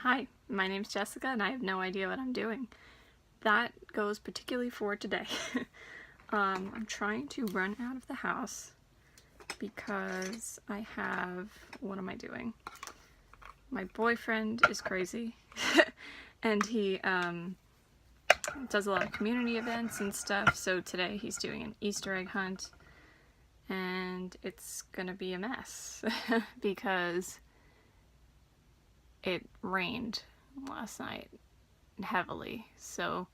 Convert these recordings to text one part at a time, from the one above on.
Hi, my name's Jessica and I have no idea what I'm doing. That goes particularly for today. I'm trying to run out of the house because I have, what am I doing? My boyfriend is crazy and he does a lot of community events and stuff, so today he's doing an Easter egg hunt and it's gonna be a mess because it rained last night heavily, so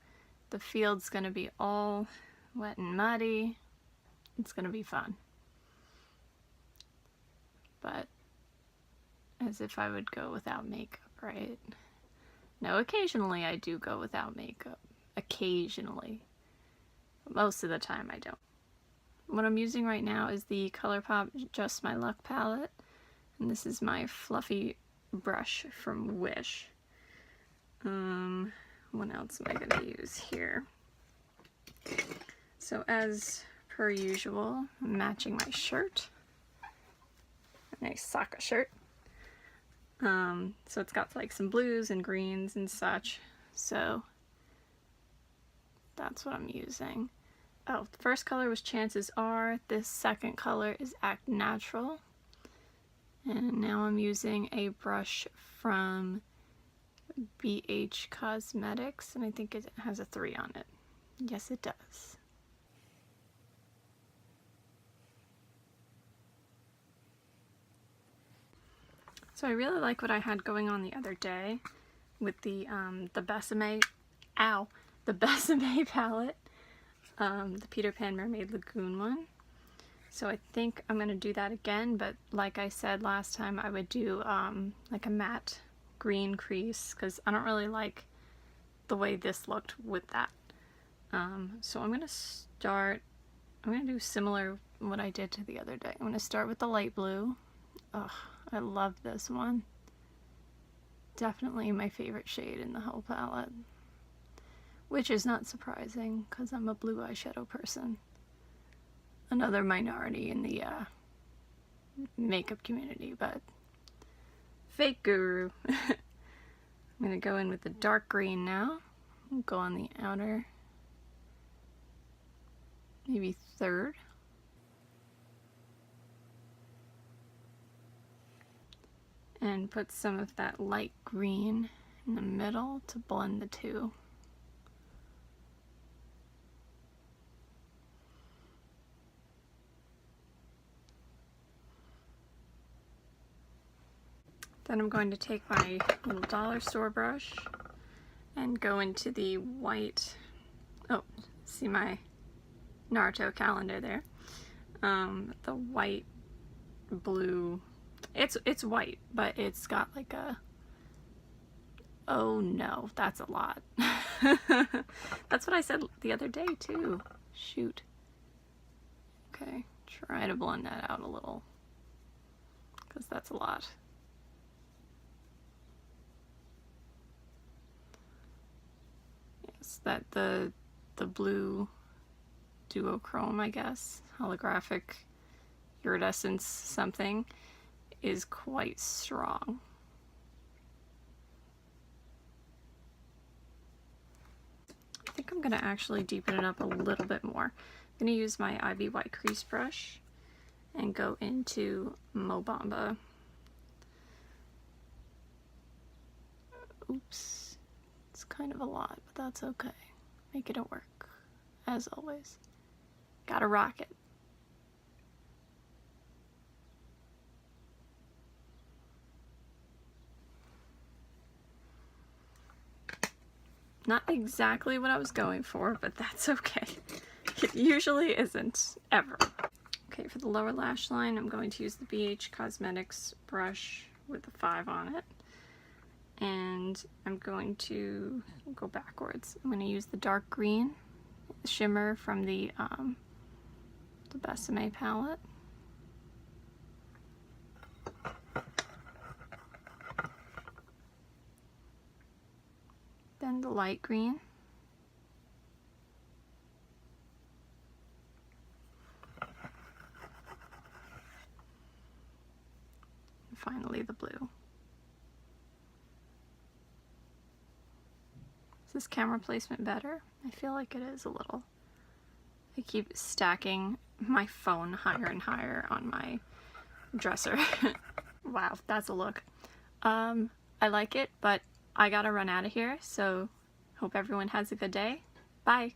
the field's gonna be all wet and muddy. It's gonna be fun, but as if I would go without makeup, right? No, occasionally I do go without makeup. Occasionally. But most of the time I don't. What I'm using right now is the Colourpop Just My Luck palette, and this is my fluffy brush from Wish. What else am I going to use here? So as per usual, I'm matching my shirt. A nice Saka shirt. So it's got like some blues and greens and such, so that's what I'm using. Oh, the first color was Chances Are, this second color is Act Natural, and now I'm using a brush from BH Cosmetics, and I think it has a 3 on it. Yes, it does. So I really like what I had going on the other day with the Besame, the Besame palette, the Peter Pan Mermaid Lagoon one. So I think I'm gonna do that again, but like I said last time, I would do like a matte green crease because I don't really like the way this looked with that. So I'm gonna do similar what I did to the other day. I'm gonna start with the light blue. Ugh, I love this one. Definitely my favorite shade in the whole palette. Which is not surprising because I'm a blue eyeshadow person. Another minority in the makeup community, but fake guru. I'm gonna go in with the dark green now. I'll go on the outer, maybe third. And put some of that light green in the middle to blend the two. Then I'm going to take my little dollar store brush and go into the white, oh, see my Naruto calendar there, the white, blue, it's white, but it's got like a, oh no, that's a lot. That's what I said the other day too. Shoot. Okay, try to blend that out a little, because that's a lot. Yes, that the blue duochrome, I guess, holographic iridescence something, is quite strong. I think I'm gonna actually deepen it up a little bit more. I'm gonna use my Ivy White crease brush and go into Mo Bamba. Oops, it's kind of a lot, but that's okay. Make it work, as always. Gotta rock it. Not exactly what I was going for, but that's okay. It usually isn't, ever. Okay, for the lower lash line, I'm going to use the BH Cosmetics brush with the 5 on it. And I'm going to go backwards. I'm going to use the dark green shimmer from the Besame palette. Then the light green. And finally the blue. this camera placement better? I feel like it is a little. I keep stacking my phone higher and higher on my dresser. Wow, that's a look. I like it, but I gotta run out of here, so hope everyone has a good day. Bye!